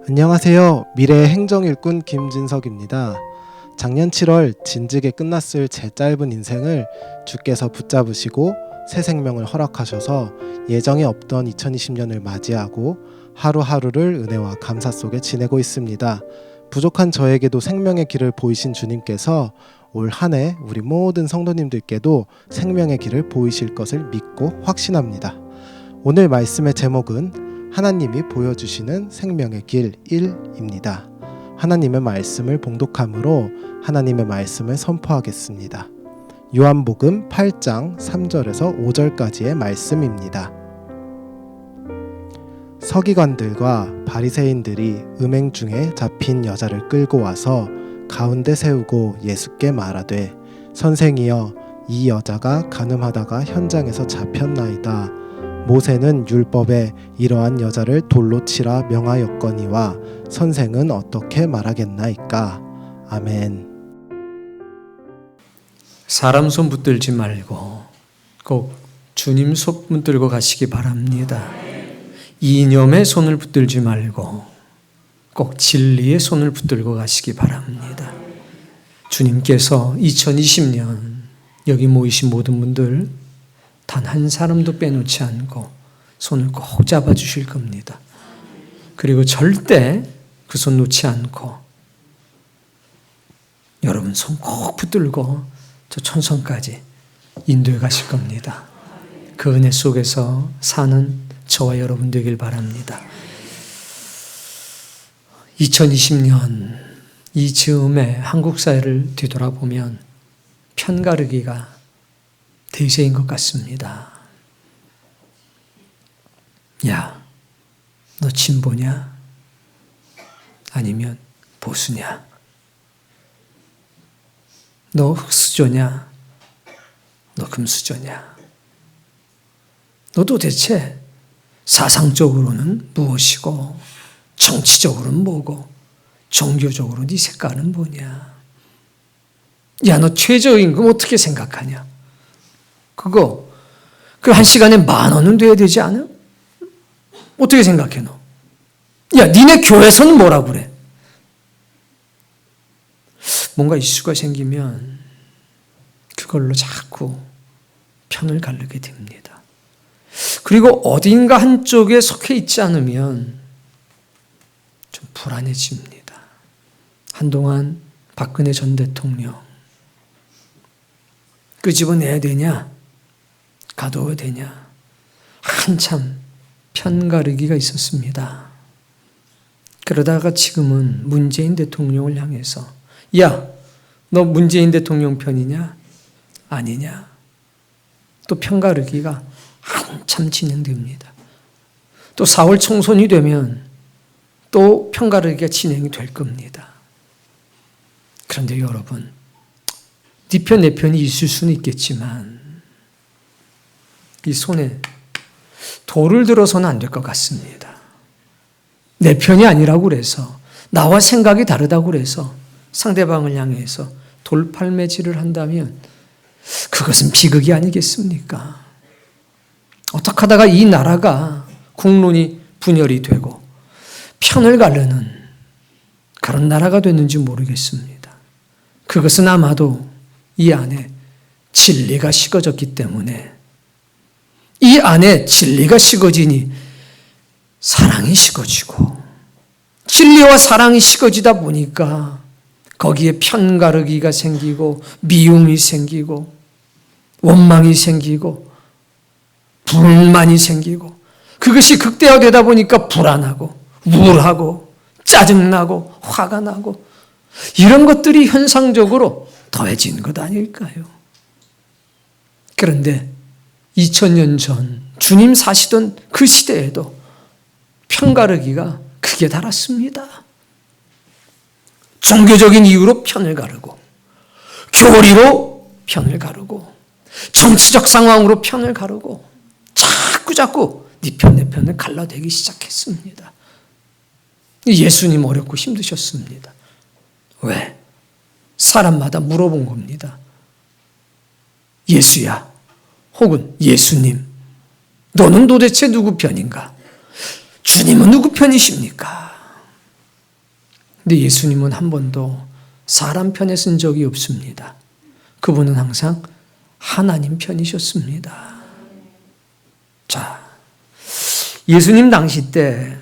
안녕하세요. 미래의 행정일꾼 김진석입니다. 작년 7월 진즉에 끝났을 제 짧은 인생을 주께서 붙잡으시고 새 생명을 허락하셔서 예정에 없던 2020년을 맞이하고 하루하루를 은혜와 감사 속에 지내고 있습니다. 부족한 저에게도 생명의 길을 보이신 주님께서 올 한 해 우리 모든 성도님들께도 생명의 길을 보이실 것을 믿고 확신합니다. 오늘 말씀의 제목은 하나님이 보여주시는 생명의 길 1입니다. 하나님의 말씀을 봉독함으로 하나님의 말씀을 선포하겠습니다. 요한복음 8장 3절에서 5절까지의 말씀입니다. 서기관들과 바리새인들이 음행 중에 잡힌 여자를 끌고 와서 가운데 세우고 예수께 말하되, 선생이여, 이 여자가 간음하다가 현장에서 잡혔나이다. 모세는 율법에 이러한 여자를 돌로 치라 명하였거니와 선생은 어떻게 말하겠나이까. 아멘. 사람 손 붙들지 말고 꼭 주님 손 붙들고 가시기 바랍니다. 이념의 손을 붙들지 말고 꼭 진리의 손을 붙들고 가시기 바랍니다. 주님께서 2020년 여기 모이신 모든 분들 단 한 사람도 빼놓지 않고 손을 꼭 잡아주실 겁니다. 그리고 절대 그 손 놓지 않고 여러분 손 꼭 붙들고 저 천성까지 인도해 가실 겁니다. 그 은혜 속에서 사는 저와 여러분 되길 바랍니다. 2020년 이 즈음에 한국 사회를 뒤돌아보면 편가르기가 대세인 것 같습니다. 야, 너 진보냐? 아니면 보수냐? 너 흑수저냐? 너 금수저냐? 너 도대체 사상적으로는 무엇이고 정치적으로는 뭐고 종교적으로 네 색깔은 뭐냐? 야, 너 최저임금 어떻게 생각하냐? 그거 그 한 시간에 10,000원은 돼야 되지 않아? 어떻게 생각해 너? 야, 니네 교회에서는 뭐라고 그래? 뭔가 이슈가 생기면 그걸로 자꾸 편을 가르게 됩니다. 그리고 어딘가 한쪽에 속해 있지 않으면 좀 불안해집니다. 한동안 박근혜 전 대통령 끄집어내야 되냐? 가둬야 되냐? 한참 편가르기가 있었습니다. 그러다가 지금은 문재인 대통령을 향해서, 야, 너 문재인 대통령 편이냐? 아니냐? 또 편가르기가 한참 진행됩니다. 또 4월 총선이 되면 또 편가르기가 진행이 될 겁니다. 그런데 여러분, 네 편, 내 편이 있을 수는 있겠지만 이 손에 돌을 들어서는 안 될 것 같습니다. 내 편이 아니라고 그래서, 나와 생각이 다르다고 그래서 상대방을 향해서 돌팔매질을 한다면 그것은 비극이 아니겠습니까? 어떻게 하다가 이 나라가 국론이 분열이 되고 편을 가르는 그런 나라가 됐는지 모르겠습니다. 그것은 아마도 이 안에 진리가 식어졌기 때문에, 이 안에 진리가 식어지니 사랑이 식어지고, 진리와 사랑이 식어지다 보니까 거기에 편가르기가 생기고 미움이 생기고 원망이 생기고 불만이 생기고, 그것이 극대화되다 보니까 불안하고 우울하고 짜증나고 화가 나고 이런 것들이 현상적으로 더해진 것 아닐까요? 그런데 2000년 전 주님 사시던 그 시대에도 편가르기가 극에 달았습니다. 종교적인 이유로 편을 가르고, 교리로 편을 가르고, 정치적 상황으로 편을 가르고, 자꾸 네 편, 내 편을 갈라대기 시작했습니다. 예수님 어렵고 힘드셨습니다. 왜? 사람마다 물어본 겁니다. 예수야, 혹은 예수님, 너는 도대체 누구 편인가? 주님은 누구 편이십니까? 근데 예수님은 한 번도 사람 편에 쓴 적이 없습니다. 그분은 항상 하나님 편이셨습니다. 자, 예수님 당시 때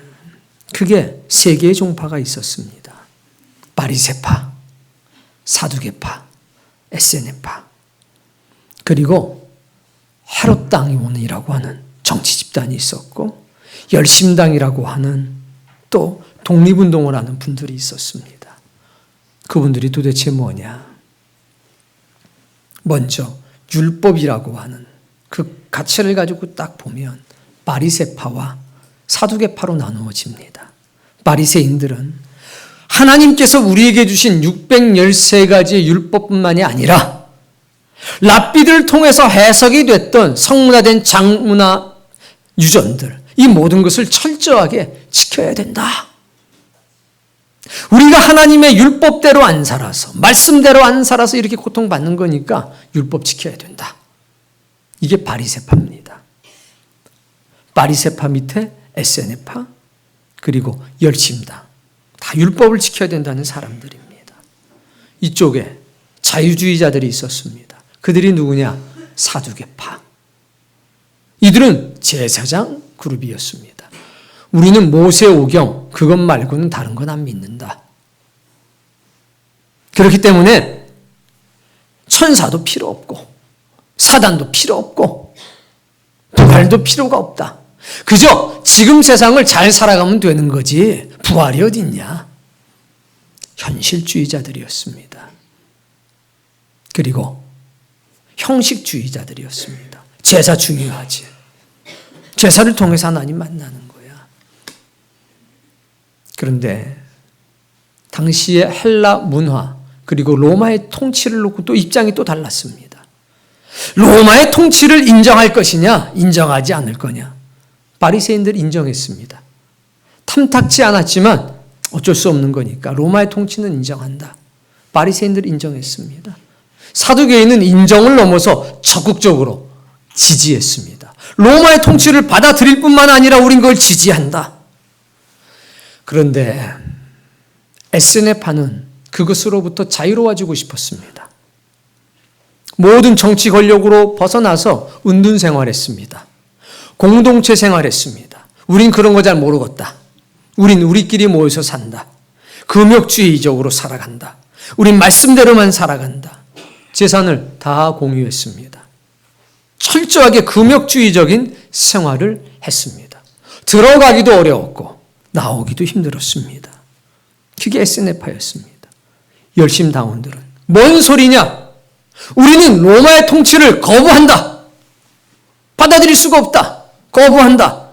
크게 세 개의 종파가 있었습니다. 바리새파, 사두개파, 에세네파, 그리고 헤롯 당원이라고 하는 정치 집단이 있었고, 열심당이라고 하는 또 독립운동을 하는 분들이 있었습니다. 그분들이 도대체 뭐냐? 먼저 율법이라고 하는 그 가치를 가지고 딱 보면 바리새파와 사두개파로 나누어집니다. 바리새인들은 하나님께서 우리에게 주신 613가지의 율법뿐만이 아니라 랍비들을 통해서 해석이 됐던 성문화된 장문화 유전들, 이 모든 것을 철저하게 지켜야 된다. 우리가 하나님의 율법대로 안 살아서, 말씀대로 안 살아서 이렇게 고통받는 거니까 율법 지켜야 된다. 이게 바리새파입니다. 바리새파 밑에 에세네파, 그리고 열심당, 다 율법을 지켜야 된다는 사람들입니다. 이쪽에 자유주의자들이 있었습니다. 그들이 누구냐? 사두개파. 이들은 제사장 그룹이었습니다. 우리는 모세오경 그것 말고는 다른 건 안 믿는다. 그렇기 때문에 천사도 필요 없고 사단도 필요 없고 부활도 필요가 없다. 그저 지금 세상을 잘 살아가면 되는 거지 부활이 어디 있냐. 현실주의자들이었습니다. 그리고 형식주의자들이었습니다. 제사 중요하지. 제사를 통해서 하나님 만나는 거야. 그런데 당시의 헬라 문화 그리고 로마의 통치를 놓고 또 입장이 또 달랐습니다. 로마의 통치를 인정할 것이냐, 인정하지 않을 거냐. 바리새인들 인정했습니다. 탐탁지 않았지만 어쩔 수 없는 거니까 로마의 통치는 인정한다. 바리새인들 인정했습니다. 사두개인은 인정을 넘어서 적극적으로 지지했습니다. 로마의 통치를 받아들일 뿐만 아니라 우린 그걸 지지한다. 그런데 에스네파는 그것으로부터 자유로워지고 싶었습니다. 모든 정치 권력으로 벗어나서 은둔 생활했습니다. 공동체 생활했습니다. 우린 그런 거 잘 모르겠다. 우린 우리끼리 모여서 산다. 금욕주의적으로 살아간다. 우린 말씀대로만 살아간다. 재산을 다 공유했습니다. 철저하게 금욕주의적인 생활을 했습니다. 들어가기도 어려웠고 나오기도 힘들었습니다. 그게 에스네파였습니다. 열심당원들은 뭔 소리냐? 우리는 로마의 통치를 거부한다. 받아들일 수가 없다. 거부한다.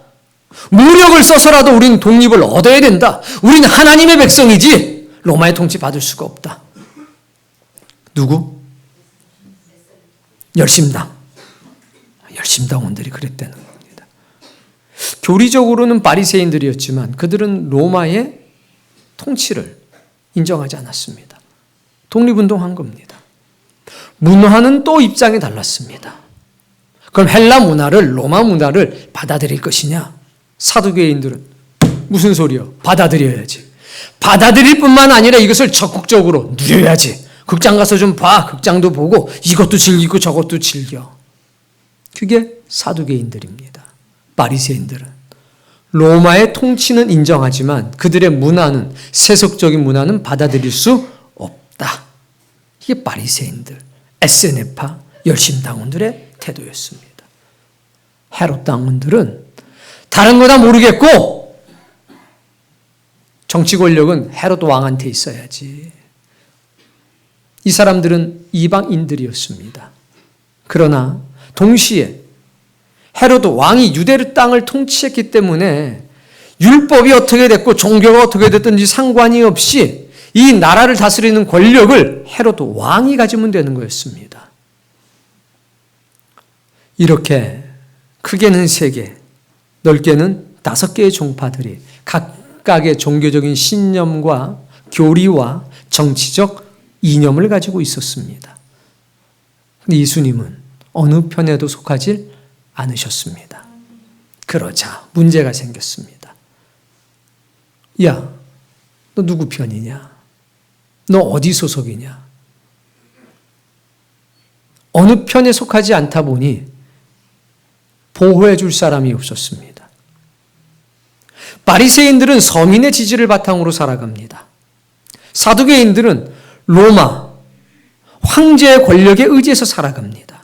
무력을 써서라도 우리는 독립을 얻어야 된다. 우리는 하나님의 백성이지 로마의 통치 받을 수가 없다. 누구? 열심당원들이 그랬다는 겁니다. 교리적으로는 바리새인들이었지만 그들은 로마의 통치를 인정하지 않았습니다. 독립운동한 겁니다. 문화는 또 입장이 달랐습니다. 그럼 헬라 문화를, 로마 문화를 받아들일 것이냐? 사두개인들은 무슨 소리야? 받아들여야지. 받아들일 뿐만 아니라 이것을 적극적으로 누려야지. 극장 가서 좀 봐. 극장도 보고 이것도 즐기고 저것도 즐겨. 그게 사두개인들입니다. 바리새인들은 로마의 통치는 인정하지만 그들의 문화는, 세속적인 문화는 받아들일 수 없다. 이게 바리새인들, 에스네파, 열심당원들의 태도였습니다. 헤롯 당원들은 다른 거 다 모르겠고 정치 권력은 헤롯 왕한테 있어야지. 이 사람들은 이방인들이었습니다. 그러나 동시에 헤롯 왕이 유대 땅을 통치했기 때문에 율법이 어떻게 됐고 종교가 어떻게 됐든지 상관이 없이 이 나라를 다스리는 권력을 헤롯 왕이 가지면 되는 거였습니다. 이렇게 크게는 3개, 넓게는 5개의 종파들이 각각의 종교적인 신념과 교리와 정치적 이념을 가지고 있었습니다. 근데 예수님은 어느 편에도 속하지 않으셨습니다. 그러자 문제가 생겼습니다. 야, 너 누구 편이냐? 너 어디 소속이냐? 어느 편에 속하지 않다 보니 보호해 줄 사람이 없었습니다. 바리새인들은 서민의 지지를 바탕으로 살아갑니다. 사두개인들은 로마 황제의 권력에 의지해서 살아갑니다.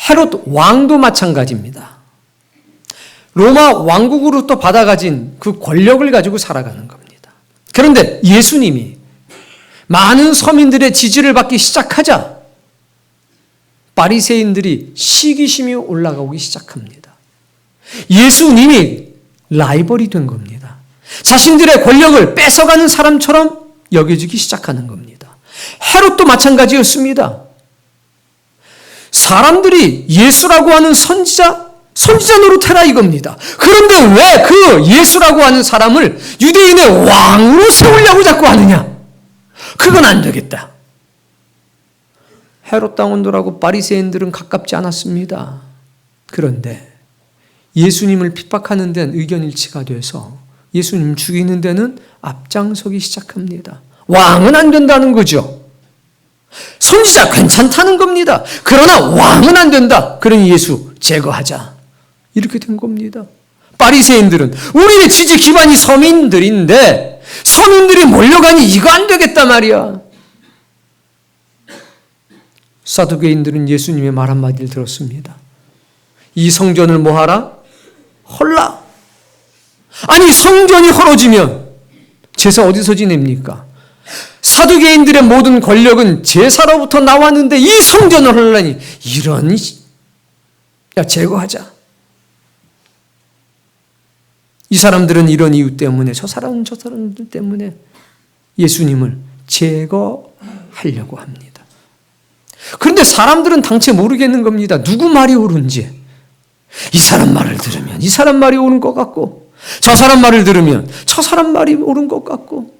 헤롯 왕도 마찬가지입니다. 로마 왕국으로부터 받아가진 그 권력을 가지고 살아가는 겁니다. 그런데 예수님이 많은 서민들의 지지를 받기 시작하자 바리새인들이 시기심이 올라가기 시작합니다. 예수님이 라이벌이 된 겁니다. 자신들의 권력을 뺏어가는 사람처럼 여겨지기 시작하는 겁니다. 헤롯도 마찬가지였습니다. 사람들이 예수라고 하는 선지자 노릇해라 이겁니다. 그런데 왜 그 예수라고 하는 사람을 유대인의 왕으로 세우려고 자꾸 하느냐? 그건 안 되겠다. 헤롯 당원들하고 바리새인들은 가깝지 않았습니다. 그런데 예수님을 핍박하는 데는 의견 일치가 돼서 예수님 죽이는 데는 앞장서기 시작합니다. 왕은 안 된다는 거죠. 선지자 괜찮다는 겁니다. 그러나 왕은 안 된다. 그러니 예수 제거하자. 이렇게 된 겁니다. 바리새인들은 우리의 지지 기반이 서민들인데 서민들이 몰려가니 이거 안 되겠단 말이야. 사두개인들은 예수님의 말 한마디를 들었습니다. 이 성전을 뭐하라? 헐라. 아니 성전이 헐어지면 제사 어디서 지냅니까? 사두개인들의 모든 권력은 제사로부터 나왔는데 이 성전을 헐라니 이런 야 제거하자. 이 사람들은 이런 이유 때문에 저 사람들 때문에 예수님을 제거하려고 합니다. 그런데 사람들은 당최 모르겠는 겁니다. 누구 말이 옳은지. 이 사람 말을 들으면 이 사람 말이 옳은 것 같고 저 사람 말을 들으면 저 사람 말이 옳은 것 같고.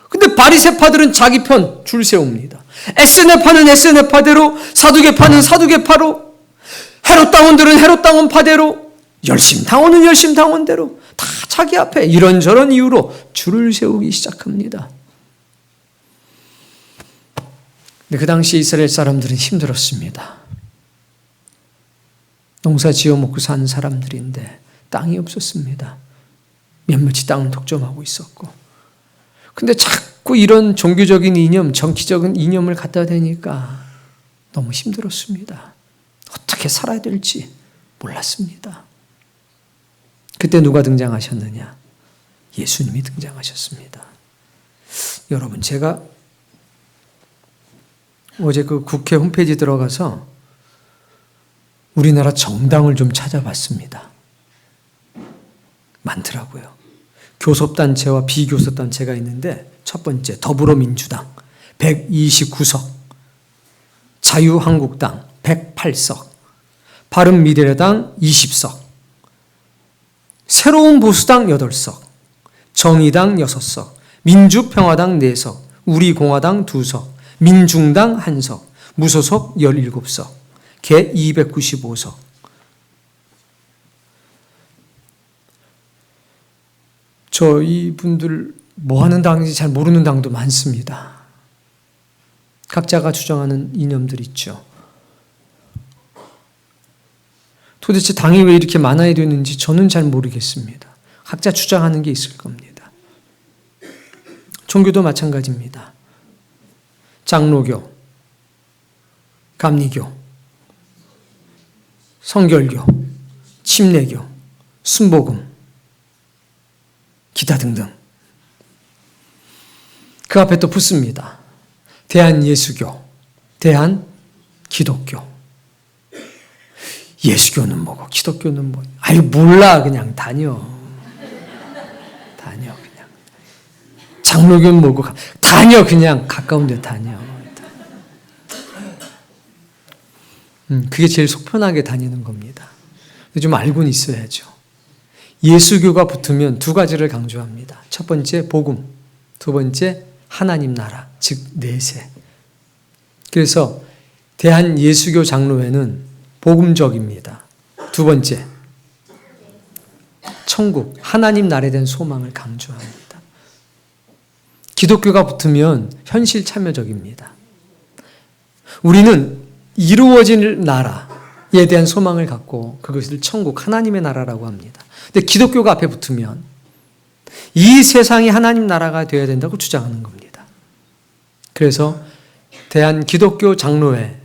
근데 바리새파들은 자기 편 줄 세웁니다. 에스네파는 에스네파대로, 사두개파는 사두개파로, 헤롯 당원들은 헤롯 당원파대로, 열심 당원은 열심 당원대로 다 자기 앞에 이런저런 이유로 줄을 세우기 시작합니다. 근데 그 당시 이스라엘 사람들은 힘들었습니다. 농사 지어 먹고 사는 사람들인데 땅이 없었습니다. 몇몇이 땅을 독점하고 있었고. 근데 자꾸 이런 종교적인 이념, 정치적인 이념을 갖다 대니까 너무 힘들었습니다. 어떻게 살아야 될지 몰랐습니다. 그때 누가 등장하셨느냐? 예수님이 등장하셨습니다. 여러분, 제가 어제 그 국회 홈페이지 들어가서 우리나라 정당을 좀 찾아봤습니다. 많더라고요. 교섭단체와 비교섭단체가 있는데 첫 번째 더불어민주당 129석, 자유한국당 108석, 바른미래당 20석, 새로운 보수당 8석, 정의당 6석, 민주평화당 4석, 우리공화당 2석, 민중당 1석, 무소속 17석, 개 295석. 저희 분들 뭐 하는 당인지 잘 모르는 당도 많습니다. 각자가 주장하는 이념들 있죠. 도대체 당이 왜 이렇게 많아야 되는지 저는 잘 모르겠습니다. 각자 주장하는 게 있을 겁니다. 종교도 마찬가지입니다. 장로교, 감리교, 성결교, 침례교, 순복음, 기타 등등. 그 앞에 또 붙습니다. 대한예수교, 대한기독교. 예수교는 뭐고 기독교는 뭐. 아유 몰라 그냥 다녀 그냥. 장로교는 뭐고 다녀 그냥 가까운 데 다녀. 그게 제일 속편하게 다니는 겁니다. 좀 알고는 있어야죠. 예수교가 붙으면 두 가지를 강조합니다. 첫 번째 복음, 두 번째 하나님 나라, 즉 내세. 그래서 대한예수교 장로회는 복음적입니다. 두 번째, 천국, 하나님 나라에 대한 소망을 강조합니다. 기독교가 붙으면 현실 참여적입니다. 우리는 이루어질 나라에 대한 소망을 갖고 그것을 천국, 하나님의 나라라고 합니다. 근데 기독교가 앞에 붙으면 이 세상이 하나님 나라가 되어야 된다고 주장하는 겁니다. 그래서 대한기독교 장로회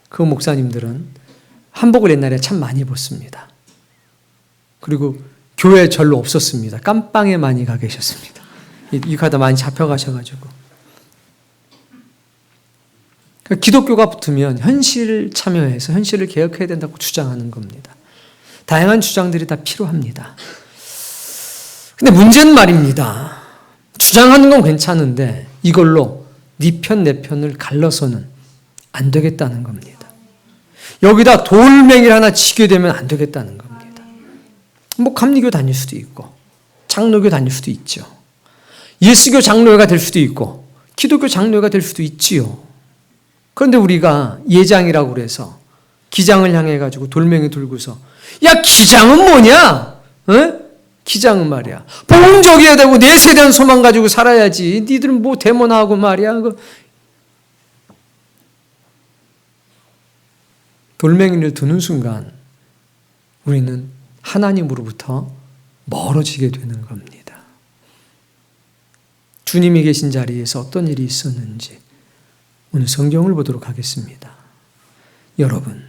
그 목사님들은 한복을 옛날에 참 많이 입었습니다. 그리고 교회에 절로 없었습니다. 깜빵에 많이 가 계셨습니다. 이가다 많이 잡혀가셔가지고. 기독교가 붙으면 현실을 참여해서 현실을 개혁해야 된다고 주장하는 겁니다. 다양한 주장들이 다 필요합니다. 근데 문제는 말입니다. 주장하는 건 괜찮은데 이걸로 네 편, 내 편을 갈라서는 안 되겠다는 겁니다. 여기다 돌멩이를 하나 치게 되면 안 되겠다는 겁니다. 뭐 감리교 다닐 수도 있고 장로교 다닐 수도 있죠. 예수교 장로회가 될 수도 있고 기독교 장로회가 될 수도 있지요. 그런데 우리가 예장이라고 그래서 기장을 향해 가지고 돌멩이 들고서 야 기장은 뭐냐? 어? 기장은 말이야. 복음적이어야 되고 내 세대한 소망 가지고 살아야지. 니들은 뭐 데모나하고 말이야. 돌멩이를 드는 순간 우리는 하나님으로부터 멀어지게 되는 겁니다. 주님이 계신 자리에서 어떤 일이 있었는지 오늘 성경을 보도록 하겠습니다. 여러분,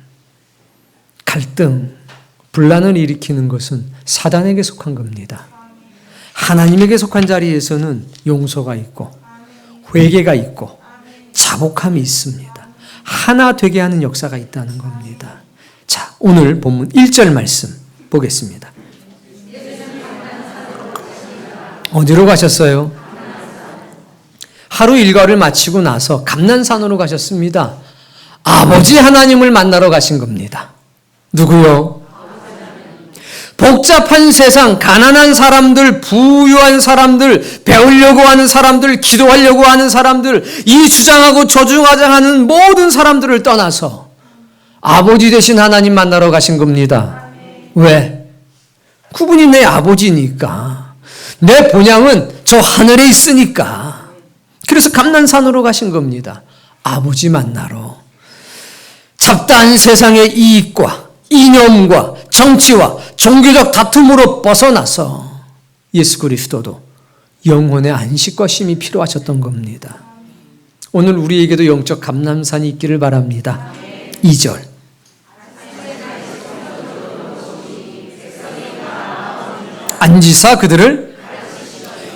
갈등, 분란을 일으키는 것은 사단에게 속한 겁니다. 하나님에게 속한 자리에서는 용서가 있고 회개가 있고 자복함이 있습니다. 하나 되게 하는 역사가 있다는 겁니다. 자, 오늘 본문 1절 말씀 보겠습니다. 어디로 가셨어요? 하루 일과를 마치고 나서 감난산으로 가셨습니다. 아버지 하나님을 만나러 가신 겁니다. 누구요? 복잡한 세상, 가난한 사람들, 부유한 사람들, 배우려고 하는 사람들, 기도하려고 하는 사람들, 이 주장하고 저주하는 모든 사람들을 떠나서 아버지 되신 하나님 만나러 가신 겁니다. 왜? 그분이 내 아버지니까. 내 본향은 저 하늘에 있으니까. 그래서 감난산으로 가신 겁니다. 아버지 만나러. 잡다한 세상의 이익과 이념과 정치와 종교적 다툼으로 벗어나서 예수 그리스도도 영혼의 안식과 쉼이 필요하셨던 겁니다. 오늘 우리에게도 영적 감람산이 있기를 바랍니다. 2절. 앉으사 그들을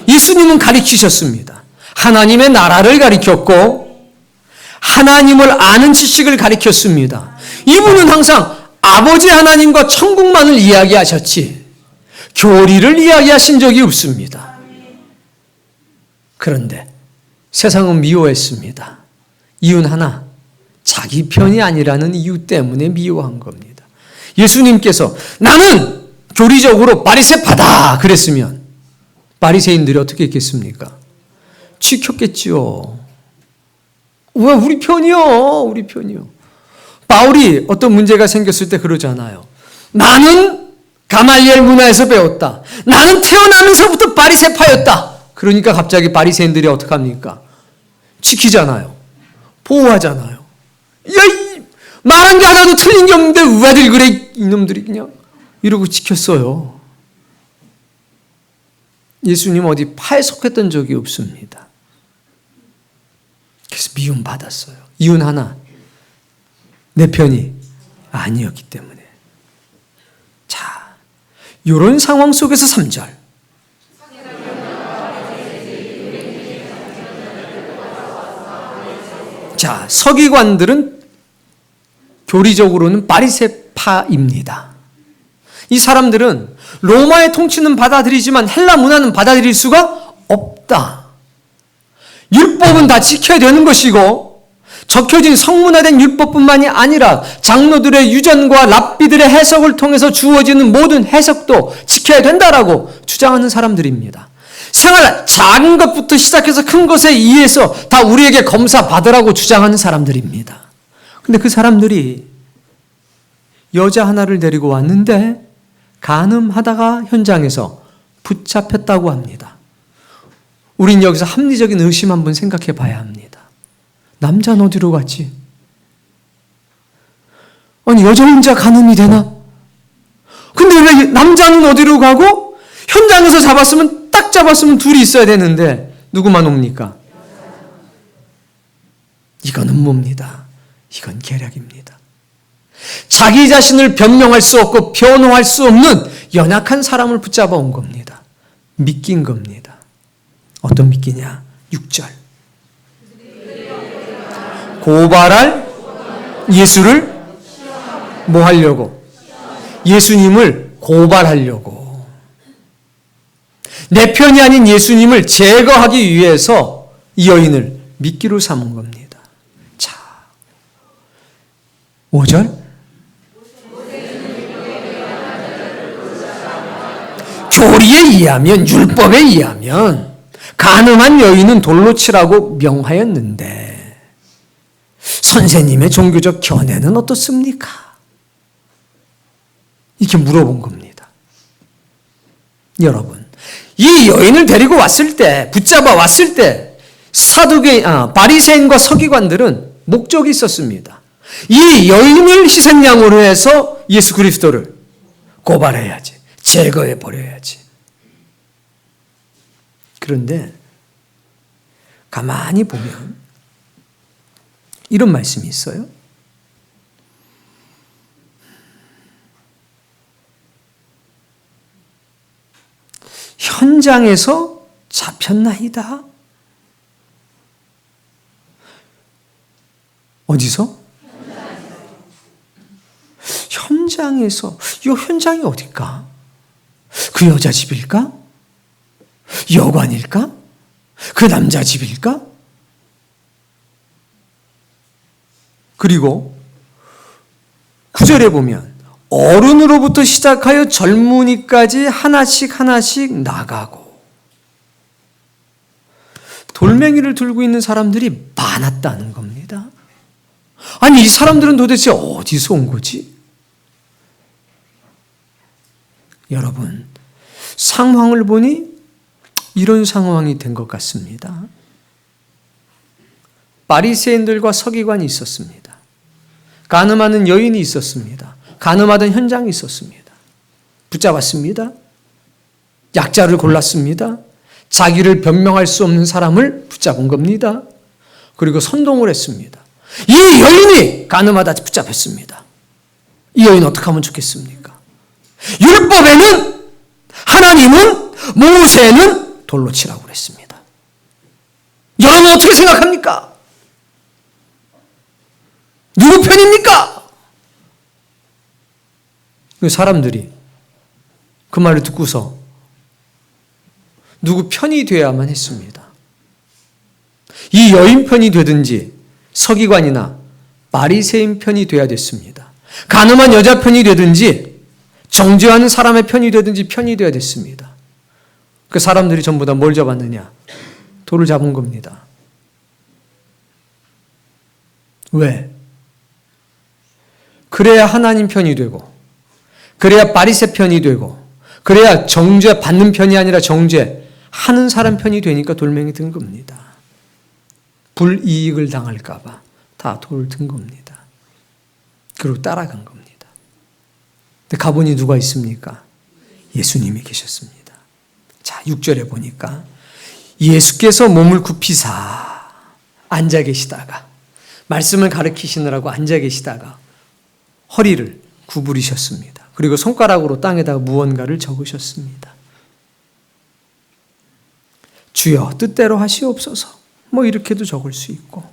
예수님은 가르치셨습니다. 하나님의 나라를 가르쳤고 하나님을 아는 지식을 가르쳤습니다. 이분은 항상 아버지 하나님과 천국만을 이야기하셨지 교리를 이야기하신 적이 없습니다. 그런데 세상은 미워했습니다. 이유는 하나, 자기 편이 아니라는 이유 때문에 미워한 겁니다. 예수님께서 나는 교리적으로 바리새파다 그랬으면 바리새인들이 어떻게 했겠습니까? 지켰겠지요. 왜 우리 편이요? 우리 편이요. 바울이 어떤 문제가 생겼을 때 그러잖아요. 나는 가말리엘 문화에서 배웠다. 나는 태어나면서부터 바리새파였다. 그러니까 갑자기 바리새인들이 어떻게 합니까? 지키잖아요. 보호하잖아요. 야, 말한 게 하나도 틀린 게 없는데 왜들 그래 이놈들이 그냥 이러고 지켰어요. 예수님 어디 파에 속했던 적이 없습니다. 그래서 미움 받았어요. 이유는 하나, 내 편이 아니었기 때문에. 자, 이런 상황 속에서 3절. 자, 서기관들은 교리적으로는 바리새파입니다. 이 사람들은 로마의 통치는 받아들이지만 헬라 문화는 받아들일 수가 없다. 율법은 다 지켜야 되는 것이고 적혀진 성문화된 율법뿐만이 아니라 장로들의 유전과 랍비들의 해석을 통해서 주어지는 모든 해석도 지켜야 된다라고 주장하는 사람들입니다. 생활 작은 것부터 시작해서 큰 것에 의해서 다 우리에게 검사 받으라고 주장하는 사람들입니다. 근데 그 사람들이 여자 하나를 데리고 왔는데 간음하다가 현장에서 붙잡혔다고 합니다. 우린 여기서 합리적인 의심 한번 생각해 봐야 합니다. 남자는 어디로 갔지? 아니, 여자 혼자 간음이 되나? 근데 왜 남자는 어디로 가고 현장에서 딱 잡았으면 둘이 있어야 되는데 누구만 옵니까? 이거는 뭡니다. 이건 계략입니다. 자기 자신을 변명할 수 없고 변호할 수 없는 연약한 사람을 붙잡아 온 겁니다. 믿긴 겁니다. 어떤 믿기냐? 6절. 고발할 예수를 뭐 하려고? 예수님을 고발하려고. 내 편이 아닌 예수님을 제거하기 위해서 이 여인을 미끼로 삼은 겁니다. 자, 5절. 교리에 의하면, 율법에 의하면 간음한 여인은 돌로 치라고 명하였는데 선생님의 종교적 견해는 어떻습니까? 이렇게 물어본 겁니다. 여러분, 이 여인을 데리고 왔을 때, 붙잡아 왔을 때 바리새인과 서기관들은 목적이 있었습니다. 이 여인을 희생양으로 해서 예수 그리스도를 고발해야지, 제거해 버려야지. 그런데 가만히 보면 이런 말씀이 있어요. 현장에서 잡혔나이다. 어디서? 현장에서. 이 현장이 어딜까? 그 여자 집일까? 여관일까? 그 남자 집일까? 그리고 9절에 보면 어른으로부터 시작하여 젊은이까지 하나씩 나가고 돌멩이를 들고 있는 사람들이 많았다는 겁니다. 아니, 이 사람들은 도대체 어디서 온 거지? 여러분, 상황을 보니 이런 상황이 된 것 같습니다. 바리새인들과 서기관이 있었습니다. 간음하는 여인이 있었습니다. 간음하던 현장이 있었습니다. 붙잡았습니다. 약자를 골랐습니다. 자기를 변명할 수 없는 사람을 붙잡은 겁니다. 그리고 선동을 했습니다. 이 여인이 간음하다 붙잡혔습니다. 이 여인 어떻게 하면 좋겠습니까? 율법에는, 하나님은, 모세는 돌로 치라고 그랬습니다. 여러분 어떻게 생각합니까? 누구 편입니까? 사람들이 그 말을 듣고서 누구 편이 되어야만 했습니다. 이 여인 편이 되든지 서기관이나 바리새인 편이 되어야 됐습니다. 간음한 여자 편이 되든지 정죄하는 사람의 편이 되든지 편이 되어야 됐습니다. 그 사람들이 전부 다 뭘 잡았느냐? 돌을 잡은 겁니다. 왜? 그래야 하나님 편이 되고, 그래야 바리새 편이 되고, 그래야 정죄 받는 편이 아니라 정죄하는 사람 편이 되니까 돌멩이 든 겁니다. 불이익을 당할까 봐 다 돌을 든 겁니다. 그리고 따라간 겁니다. 근데 가보니 누가 있습니까? 예수님이 계셨습니다. 자, 6절에 보니까 예수께서 몸을 굽히사 앉아 계시다가, 말씀을 가르치시느라고 앉아 계시다가 허리를 구부리셨습니다. 그리고 손가락으로 땅에다가 무언가를 적으셨습니다. 주여 뜻대로 하시옵소서. 뭐 이렇게도 적을 수 있고,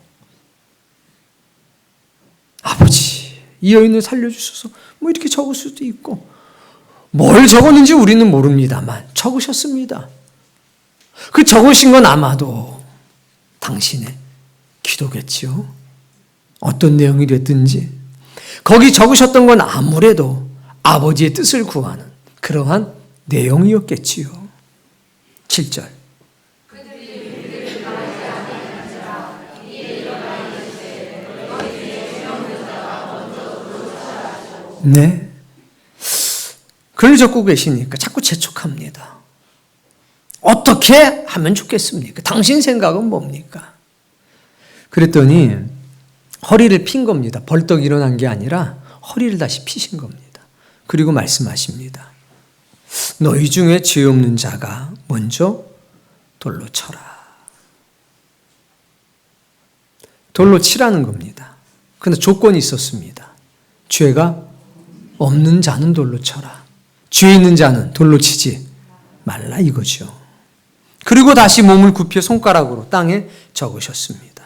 아버지 이 여인을 살려주소서, 뭐 이렇게 적을 수도 있고, 뭘 적었는지 우리는 모릅니다만 적으셨습니다. 그 적으신 건 아마도 당신의 기도겠지요. 어떤 내용이 됐든지 거기 적으셨던 건 아무래도 아버지의 뜻을 구하는 그러한 내용이었겠지요. 7절. 네. 글 적고 계시니까 자꾸 재촉합니다. 어떻게 하면 좋겠습니까? 당신 생각은 뭡니까? 그랬더니 허리를 핀 겁니다. 벌떡 일어난 게 아니라 허리를 다시 피신 겁니다. 그리고 말씀하십니다. 너희 중에 죄 없는 자가 먼저 돌로 쳐라. 돌로 치라는 겁니다. 그런데 조건이 있었습니다. 죄가 없는 자는 돌로 쳐라. 죄 있는 자는 돌로 치지 말라 이거죠. 그리고 다시 몸을 굽혀 손가락으로 땅에 적으셨습니다.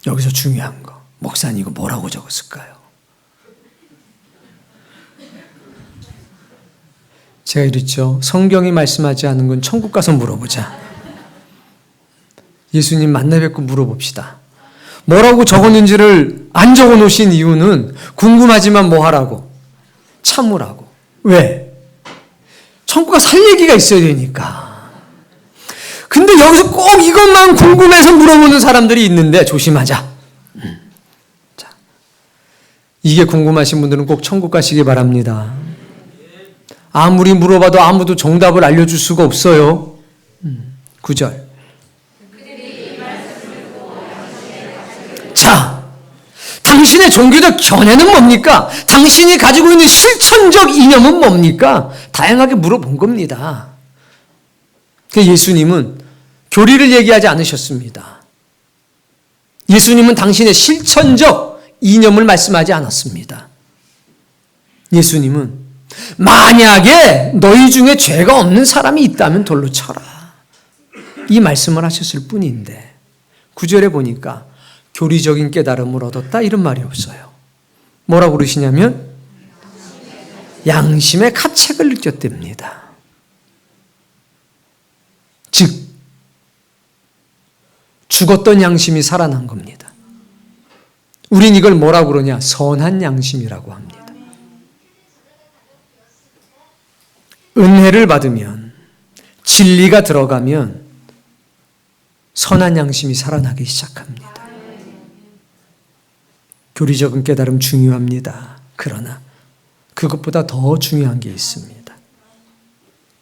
여기서 중요한 거. 목사님 이거 뭐라고 적었을까요? 제가 이랬죠. 성경이 말씀하지 않은 건 천국 가서 물어보자. 예수님 만나 뵙고 물어봅시다. 뭐라고 적었는지를 안 적어 놓으신 이유는 궁금하지만 뭐 하라고? 참으라고. 왜? 천국 가서 할 얘기가 있어야 되니까. 근데 여기서 꼭 이것만 궁금해서 물어보는 사람들이 있는데 조심하자. 자, 이게 궁금하신 분들은 꼭 천국 가시기 바랍니다. 아무리 물어봐도 아무도 정답을 알려줄 수가 없어요. 9절. 자, 당신의 종교적 견해는 뭡니까? 당신이 가지고 있는 실천적 이념은 뭡니까? 다양하게 물어본 겁니다. 예수님은 교리를 얘기하지 않으셨습니다. 예수님은 당신의 실천적 이념을 말씀하지 않았습니다. 예수님은 만약에 너희 중에 죄가 없는 사람이 있다면 돌로 쳐라. 이 말씀을 하셨을 뿐인데 9절에 보니까 교리적인 깨달음을 얻었다 이런 말이 없어요. 뭐라고 그러시냐면 양심의 가책을 느꼈답니다. 즉 죽었던 양심이 살아난 겁니다. 우린 이걸 뭐라고 그러냐? 선한 양심이라고 합니다. 은혜를 받으면 진리가 들어가면 선한 양심이 살아나기 시작합니다. 교리적인 깨달음 중요합니다. 그러나 그것보다 더 중요한 게 있습니다.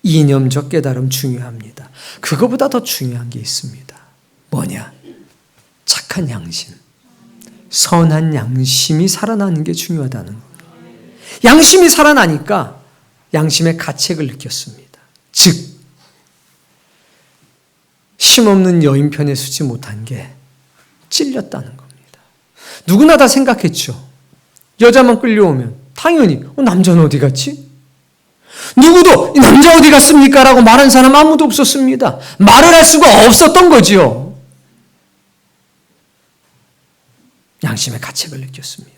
이념적 깨달음 중요합니다. 그것보다 더 중요한 게 있습니다. 뭐냐? 착한 양심, 선한 양심이 살아나는 게 중요하다는 겁니다. 양심이 살아나니까 양심의 가책을 느꼈습니다. 즉 힘없는 여인 편에 서지 못한 게 찔렸다는 겁니다. 누구나 다 생각했죠. 여자만 끌려오면 당연히 남자는 어디 갔지? 누구도 이 남자 어디 갔습니까? 라고 말한 사람 아무도 없었습니다. 말을 할 수가 없었던 거지요. 양심의 가책을 느꼈습니다.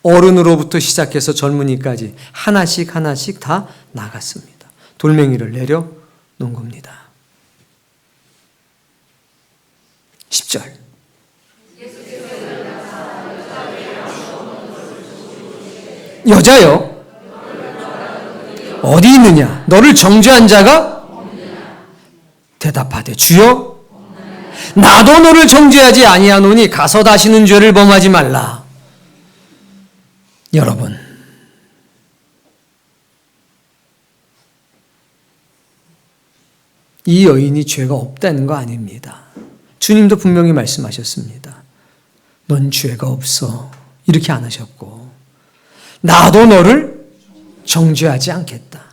어른으로부터 시작해서 젊은이까지 하나씩 하나씩 다 나갔습니다. 돌멩이를 내려놓은 겁니다. 10절. 여자요. 어디 있느냐? 너를 정죄한 자가 대답하되 주여 나도 너를 정죄하지 아니하노니 가서 다시는 죄를 범하지 말라. 여러분, 이 여인이 죄가 없다는 거 아닙니다. 주님도 분명히 말씀하셨습니다. 넌 죄가 없어. 이렇게 안 하셨고 나도 너를 정죄하지 않겠다.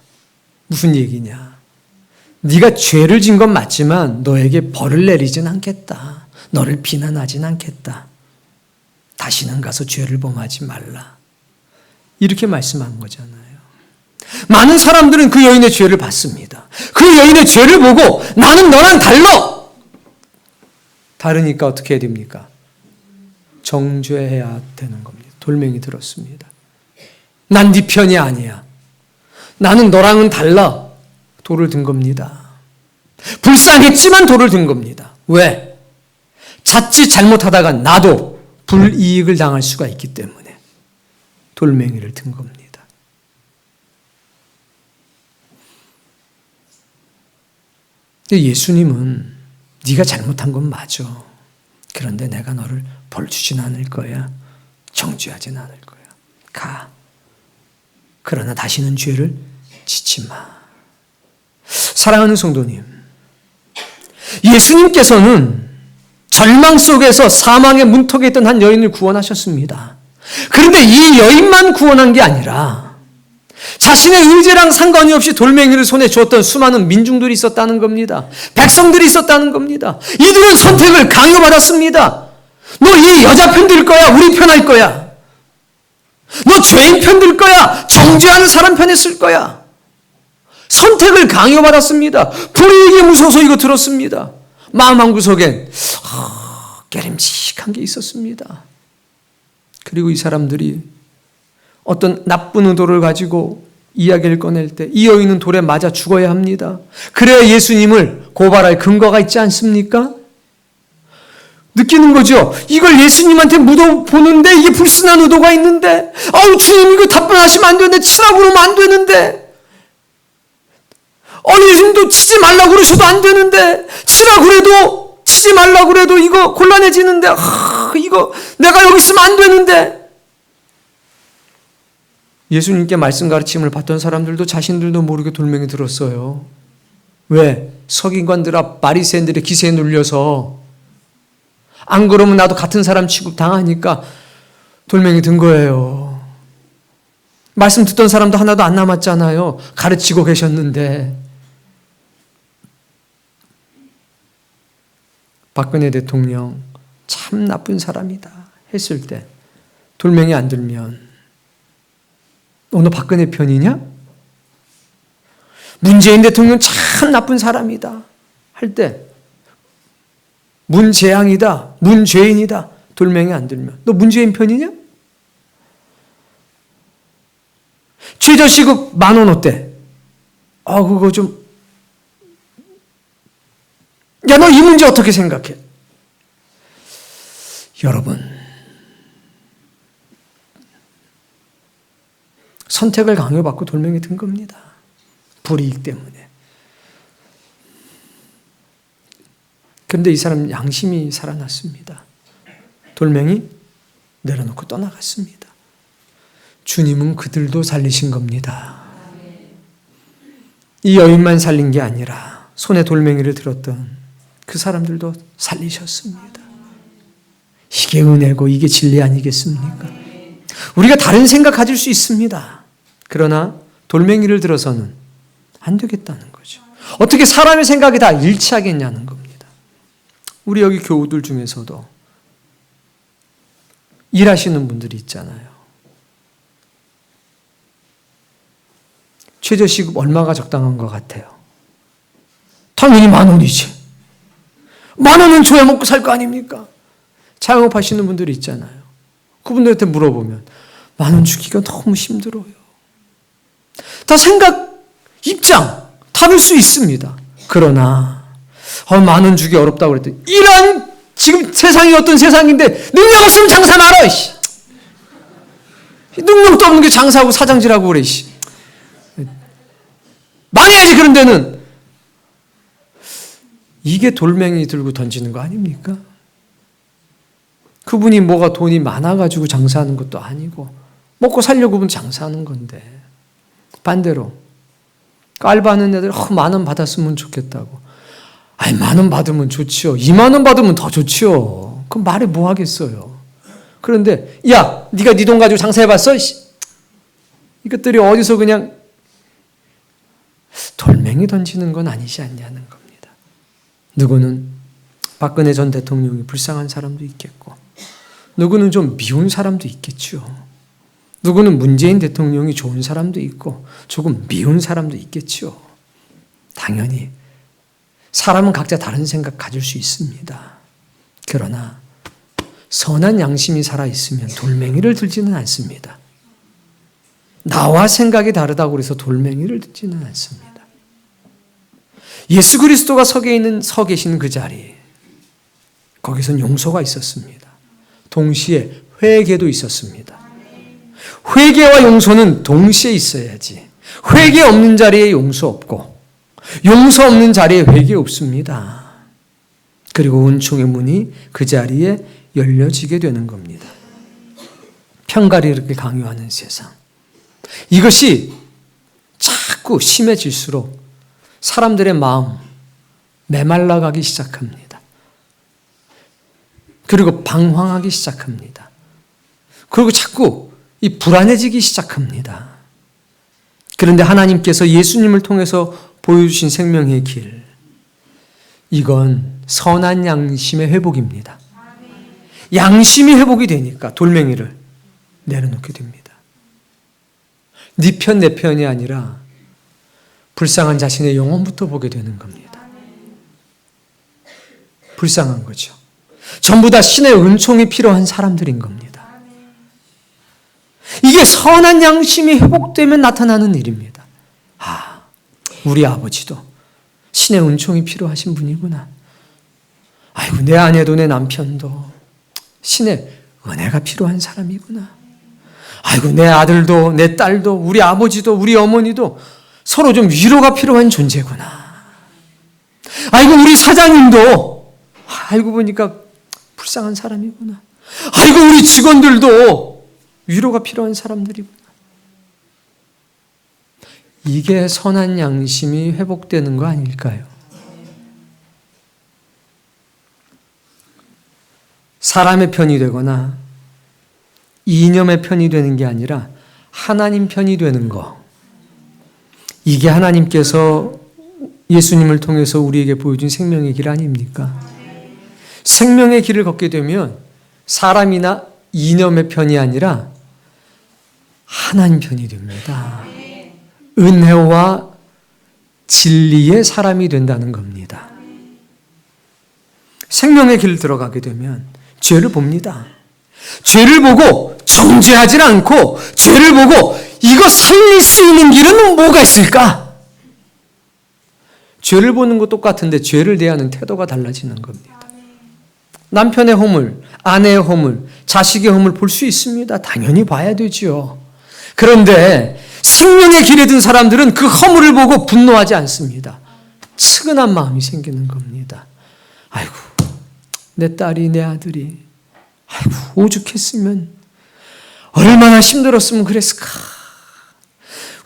무슨 얘기냐? 네가 죄를 진 건 맞지만 너에게 벌을 내리진 않겠다. 너를 비난하진 않겠다. 다시는 가서 죄를 범하지 말라. 이렇게 말씀한 거잖아요. 많은 사람들은 그 여인의 죄를 봤습니다. 그 여인의 죄를 보고 나는 너랑 달라. 다르니까 어떻게 해야 됩니까? 정죄해야 되는 겁니다. 돌멩이 들었습니다. 난 네 편이 아니야. 나는 너랑은 달라. 돌을 든 겁니다. 불쌍했지만 돌을 든 겁니다. 왜? 자칫 잘못하다가 나도 불이익을 당할 수가 있기 때문에 돌멩이를 든 겁니다. 예수님은 네가 잘못한 건 맞아. 그런데 내가 너를 벌 주진 않을 거야. 정죄하진 않을 거야. 가. 그러나 다시는 죄를 짓지 주지 마. 사랑하는 성도님, 예수님께서는 절망 속에서 사망의 문턱에 있던 한 여인을 구원하셨습니다. 그런데 이 여인만 구원한 게 아니라 자신의 의지랑 상관이 없이 돌멩이를 손에 쥐었던 수많은 민중들이 있었다는 겁니다. 백성들이 있었다는 겁니다. 이들은 선택을 강요받았습니다. 너 이 여자 편 들 거야? 우리 편 할 거야? 너 죄인 편 들 거야? 정죄하는 사람 편에 쓸 거야? 선택을 강요받았습니다. 불이익이 무서워서 이거 들었습니다. 마음 한구석엔 깨림직한 게 있었습니다. 그리고 이 사람들이 어떤 나쁜 의도를 가지고 이야기를 꺼낼 때 이 여인은 돌에 맞아 죽어야 합니다. 그래야 예수님을 고발할 근거가 있지 않습니까? 느끼는 거죠. 이걸 예수님한테 묻어보는데 이게 불순한 의도가 있는데, 주님 이거 답변하시면 안 되는데, 치라고 그러면 안 되는데, 예수님도 치지 말라고 그러셔도 안 되는데, 치라고 그래도, 치지 말라고 그래도 이거 곤란해지는데, 이거 내가 여기 있으면 안 되는데. 예수님께 말씀 가르침을 받던 사람들도 자신들도 모르게 돌멩이 들었어요. 왜? 서기관들 앞 바리새인들의 기세에 눌려서 안 그러면 나도 같은 사람 취급 당하니까 돌멩이 든 거예요. 말씀 듣던 사람도 하나도 안 남았잖아요. 가르치고 계셨는데. 박근혜 대통령 참 나쁜 사람이다 했을 때 돌멩이 안 들면 너 박근혜 편이냐? 문재인 대통령 참 나쁜 사람이다 할 때 문재앙이다, 문죄인이다 돌멩이 안 들면 너 문재인 편이냐? 최저시급 10,000원 어때? 그거 좀 야, 너 이 문제 어떻게 생각해? 여러분, 선택을 강요받고 돌멩이 든 겁니다. 불이익 때문에. 그런데 이 사람 양심이 살아났습니다. 돌멩이 내려놓고 떠나갔습니다. 주님은 그들도 살리신 겁니다. 이 여인만 살린 게 아니라 손에 돌멩이를 들었던 그 사람들도 살리셨습니다. 이게 은혜고 이게 진리 아니겠습니까? 우리가 다른 생각 가질 수 있습니다. 그러나 돌멩이를 들어서는 안 되겠다는 거죠. 어떻게 사람의 생각이 다 일치하겠냐는 겁니다. 우리 여기 교우들 중에서도 일하시는 분들이 있잖아요. 최저시급 얼마가 적당한 것 같아요? 당연히 10,000원이지. 10,000원은 줘야 먹고 살 거 아닙니까? 자영업 하시는 분들이 있잖아요. 그분들한테 물어보면 10,000원 주기가 너무 힘들어요. 다 생각, 입장 다를 수 있습니다. 그러나 10,000원 주기 어렵다고 그랬더니 이런 지금 세상이 어떤 세상인데 능력 없으면 장사 말아. 능력도 없는 게 장사하고 사장질하고 그래. 망해야지. 그런 데는 이게 돌멩이 들고 던지는 거 아닙니까? 그분이 뭐가 돈이 많아가지고 장사하는 것도 아니고 먹고 살려고 하면 장사하는 건데 반대로 알바하는 애들 10,000원 받았으면 좋겠다고. 10,000원 받으면 좋지요. 20,000원 받으면 더 좋지요. 그럼 말해 뭐 하겠어요. 그런데 야 네가 네 돈 가지고 장사해봤어? 이것들이 어디서 그냥 돌멩이 던지는 건 아니지 않냐는 겁니다. 누구는 박근혜 전 대통령이 불쌍한 사람도 있겠고 누구는 좀 미운 사람도 있겠죠. 누구는 문재인 대통령이 좋은 사람도 있고 조금 미운 사람도 있겠죠. 당연히 사람은 각자 다른 생각 가질 수 있습니다. 그러나 선한 양심이 살아있으면 돌멩이를 들지는 않습니다. 나와 생각이 다르다고 해서 돌멩이를 듣지는 않습니다. 예수 그리스도가 서 계신 그 자리, 거기선 용서가 있었습니다. 동시에 회개도 있었습니다. 회개와 용서는 동시에 있어야지. 회개 없는 자리에 용서 없고 용서 없는 자리에 회개 없습니다. 그리고 은총의 문이 그 자리에 열려지게 되는 겁니다. 편가를 이렇게 강요하는 세상. 이것이 자꾸 심해질수록 사람들의 마음 메말라가기 시작합니다. 그리고 방황하기 시작합니다. 그리고 자꾸 이 불안해지기 시작합니다. 그런데 하나님께서 예수님을 통해서 보여주신 생명의 길, 이건 선한 양심의 회복입니다. 양심이 회복이 되니까 돌멩이를 내려놓게 됩니다. 네 편, 내 편이 아니라 불쌍한 자신의 영혼부터 보게 되는 겁니다. 불쌍한 거죠. 전부 다 신의 은총이 필요한 사람들인 겁니다. 이게 선한 양심이 회복되면 나타나는 일입니다. 아, 우리 아버지도 신의 은총이 필요하신 분이구나. 아이고, 내 아내도 내 남편도 신의 은혜가 필요한 사람이구나. 아이고, 내 아들도 내 딸도 우리 아버지도 우리 어머니도 서로 좀 위로가 필요한 존재구나. 아이고, 우리 사장님도 알고 보니까 불쌍한 사람이구나. 아이고, 우리 직원들도 위로가 필요한 사람들이구나. 이게 선한 양심이 회복되는 거 아닐까요? 사람의 편이 되거나 이념의 편이 되는 게 아니라 하나님 편이 되는 거. 이게 하나님께서 예수님을 통해서 우리에게 보여준 생명의 길 아닙니까? 생명의 길을 걷게 되면 사람이나 이념의 편이 아니라 하나님 편이 됩니다. 은혜와 진리의 사람이 된다는 겁니다. 생명의 길을 들어가게 되면 죄를 봅니다. 죄를 보고 정죄하지 않고 죄를 보고 이거 살릴 수 있는 길은 뭐가 있을까? 죄를 보는 거 똑같은데 죄를 대하는 태도가 달라지는 겁니다. 남편의 허물, 아내의 허물, 자식의 허물 볼 수 있습니다. 당연히 봐야 되죠. 그런데 생명의 길에 든 사람들은 그 허물을 보고 분노하지 않습니다. 측은한 마음이 생기는 겁니다. 아이고, 내 딸이, 내 아들이, 아이고, 오죽했으면, 얼마나 힘들었으면 그랬을까?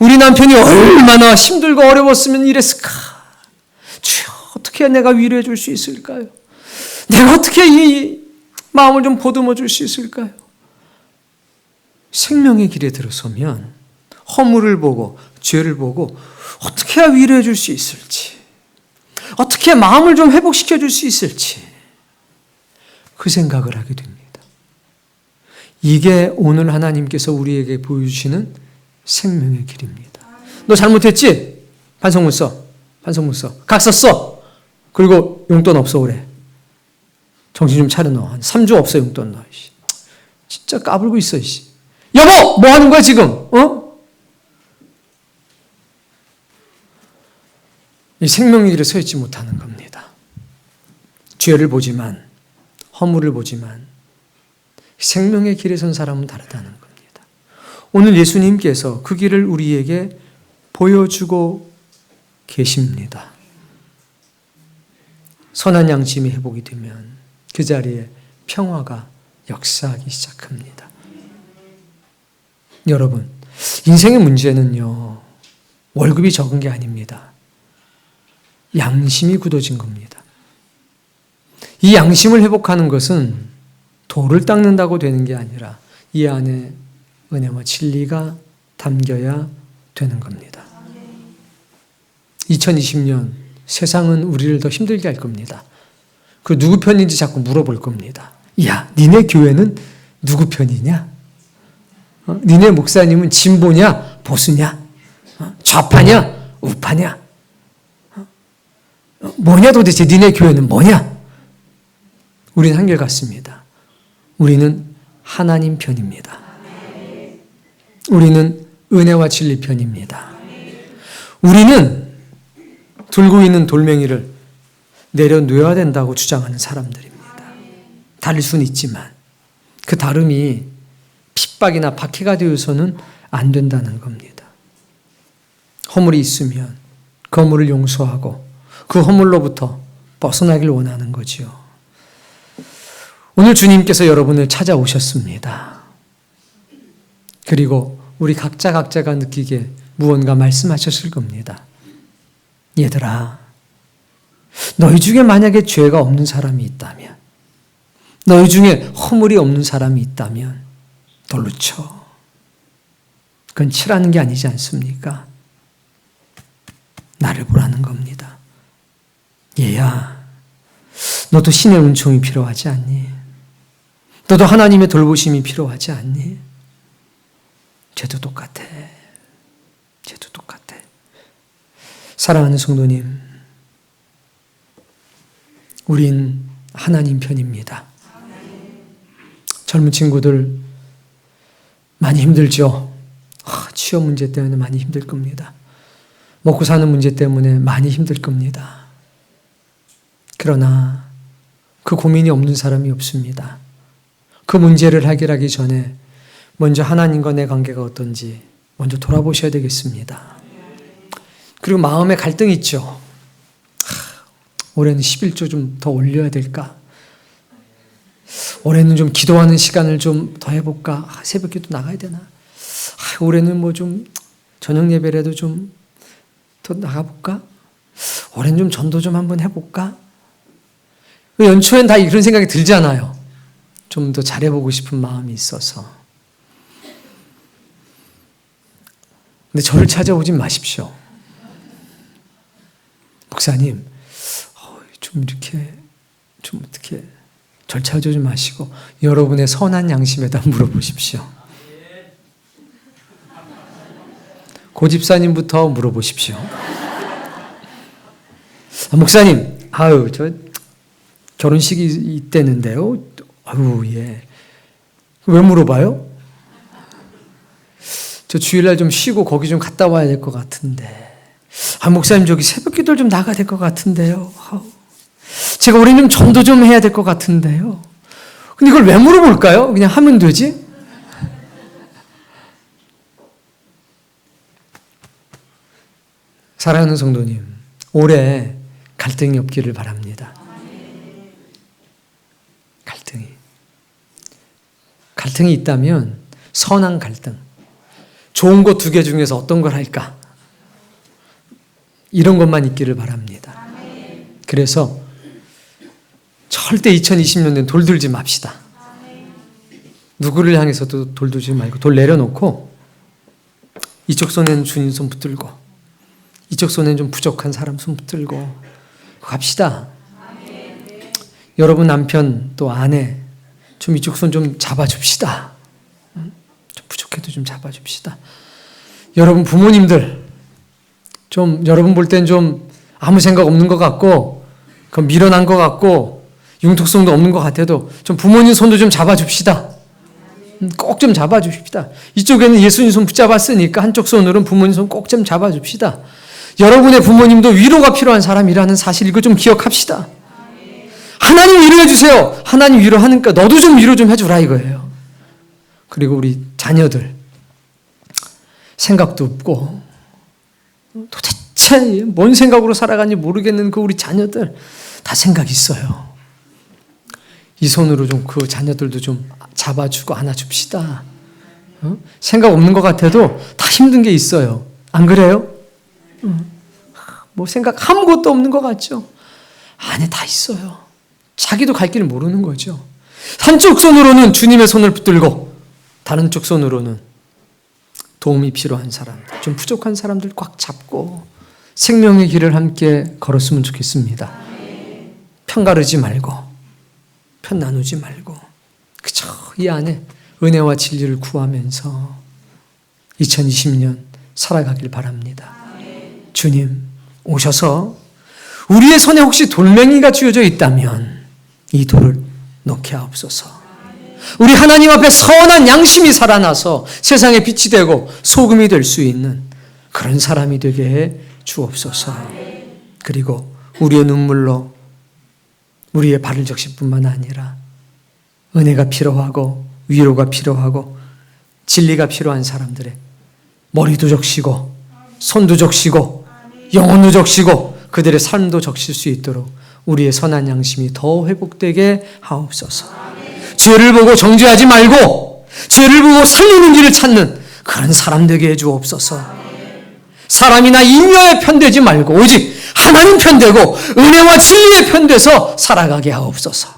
우리 남편이 얼마나 힘들고 어려웠으면 이랬을까? 주여, 어떻게 내가 위로해 줄 수 있을까요? 내가 어떻게 이 마음을 좀 보듬어 줄 수 있을까요? 생명의 길에 들어서면 허물을 보고 죄를 보고 어떻게 해야 위로해 줄 수 있을지, 어떻게 마음을 좀 회복시켜 줄 수 있을지 그 생각을 하게 됩니다. 이게 오늘 하나님께서 우리에게 보여주시는 생명의 길입니다. 너 잘못했지? 반성문 써. 반성문 써. 각서 써. 그리고 용돈 없어 그래. 정신 좀 차려 너. 한 3주 없어 용돈 너. 진짜 까불고 있어. 여보! 뭐 하는 거야 지금? 이 생명의 길에 서 있지 못하는 겁니다. 죄를 보지만, 허물을 보지만 생명의 길에 선 사람은 다르다는 겁니다. 오늘 예수님께서 그 길을 우리에게 보여주고 계십니다. 선한 양심이 회복이 되면 그 자리에 평화가 역사하기 시작합니다. 여러분, 인생의 문제는요, 월급이 적은 게 아닙니다. 양심이 굳어진 겁니다. 이 양심을 회복하는 것은 돌을 닦는다고 되는 게 아니라 이 안에 은혜와 진리가 담겨야 되는 겁니다. 2020년 세상은 우리를 더 힘들게 할 겁니다. 그 누구 편인지 자꾸 물어볼 겁니다. 야, 니네 교회는 누구 편이냐? 니네 목사님은 진보냐? 보수냐? 좌파냐? 우파냐? 뭐냐 도대체 니네 교회는 뭐냐? 우리는 한결같습니다. 우리는 하나님 편입니다. 우리는 은혜와 진리 편입니다. 우리는 들고 있는 돌멩이를 내려놓아야 된다고 주장하는 사람들입니다. 다를 수는 있지만 그 다름이 핍박이나 박해가 되어서는 안 된다는 겁니다. 허물이 있으면 그 허물을 용서하고 그 허물로부터 벗어나길 원하는 거지요. 오늘 주님께서 여러분을 찾아오셨습니다. 그리고 우리 각자가 느끼게 무언가 말씀하셨을 겁니다. 얘들아, 너희 중에 만약에 죄가 없는 사람이 있다면, 너희 중에 허물이 없는 사람이 있다면 돌로 쳐. 그건 치라는 게 아니지 않습니까? 나를 보라는 겁니다. 얘야, 너도 신의 은총이 필요하지 않니? 너도 하나님의 돌보심이 필요하지 않니? 쟤도 똑같아. 쟤도 똑같아. 사랑하는 성도님, 우린 하나님 편입니다. 젊은 친구들 많이 힘들죠? 취업 문제 때문에 많이 힘들 겁니다. 먹고 사는 문제 때문에 많이 힘들 겁니다. 그러나 그 고민이 없는 사람이 없습니다. 그 문제를 해결하기 전에 먼저 하나님과 내 관계가 어떤지 먼저 돌아보셔야 되겠습니다. 그리고 마음에 갈등이 있죠. 올해는 11조 좀 더 올려야 될까? 올해는 좀 기도하는 시간을 좀 더 해볼까? 새벽 기도 나가야 되나? 올해는 뭐 좀 저녁 예배라도 좀 더 나가볼까? 올해는 좀 전도 좀 한번 해볼까? 연초엔 다 이런 생각이 들잖아요. 좀 더 잘해보고 싶은 마음이 있어서. 근데 저를 찾아오진 마십시오. 목사님, 좀 이렇게, 좀 어떻게, 절 찾아오지 마시고 여러분의 선한 양심에다 물어보십시오. 고집사님부터 물어보십시오. 목사님, 저 결혼식이 있대는데요. 예. 왜 물어봐요? 저 주일날 좀 쉬고 거기 좀 갔다 와야 될 것 같은데. 목사님, 저기 새벽 기도를 좀 나가야 될 것 같은데요. 제가 올해 좀 전도 좀 해야 될 것 같은데요. 근데 이걸 왜 물어볼까요? 그냥 하면 되지? 사랑하는 성도님, 올해 갈등이 없기를 바랍니다. 갈등이 있다면 선한 갈등, 좋은 것 2개 중에서 어떤 걸 할까? 이런 것만 있기를 바랍니다. 그래서 절대 2020년에는 돌들지 맙시다. 누구를 향해서도 돌들지 말고 돌 내려놓고 이쪽 손에는 주님 손 붙들고 이쪽 손에는 좀 부족한 사람 손 붙들고 갑시다. 여러분 남편 또 아내 좀 이쪽 손 좀 잡아줍시다. 좀 부족해도 좀 잡아줍시다. 여러분 부모님들 좀 여러분 볼 땐 좀 아무 생각 없는 것 같고 그 밀어난 것 같고 융통성도 없는 것 같아도 좀 부모님 손도 좀 잡아줍시다. 꼭 좀 잡아줍시다. 이쪽에는 예수님 손 붙잡았으니까 한쪽 손으로는 부모님 손 꼭 좀 잡아줍시다. 여러분의 부모님도 위로가 필요한 사람이라는 사실 이거 좀 기억합시다. 하나님 위로해 주세요. 하나님 위로하니까 너도 좀 위로 좀 해주라 이거예요. 그리고 우리 자녀들 생각도 없고 도대체 뭔 생각으로 살아가는지 모르겠는 그 우리 자녀들 다 생각 있어요. 이 손으로 좀 그 자녀들도 좀 잡아주고 안아줍시다. 생각 없는 것 같아도 다 힘든 게 있어요. 안 그래요? 뭐 생각 아무것도 없는 것 같죠? 안에 다 있어요. 자기도 갈 길을 모르는 거죠. 한쪽 손으로는 주님의 손을 붙들고 다른 쪽 손으로는 도움이 필요한 사람, 좀 부족한 사람들 꽉 잡고 생명의 길을 함께 걸었으면 좋겠습니다. 편 가르지 말고 편 나누지 말고 그저 이 안에 은혜와 진리를 구하면서 2020년 살아가길 바랍니다. 주님 오셔서 우리의 손에 혹시 돌멩이가 쥐어져 있다면 이 돌을 놓게 하옵소서. 우리 하나님 앞에 선한 양심이 살아나서 세상에 빛이 되고 소금이 될 수 있는 그런 사람이 되게 해 주옵소서. 그리고 우리의 눈물로 우리의 발을 적실 뿐만 아니라 은혜가 필요하고 위로가 필요하고 진리가 필요한 사람들의 머리도 적시고 손도 적시고 영혼도 적시고 그들의 삶도 적실 수 있도록 우리의 선한 양심이 더 회복되게 하옵소서. 죄를 보고 정죄하지 말고 죄를 보고 살리는 길을 찾는 그런 사람 되게 해주옵소서. 사람이나 잉여에 편되지 말고 오직 하나님 편되고 은혜와 진리에 편돼서 살아가게 하옵소서.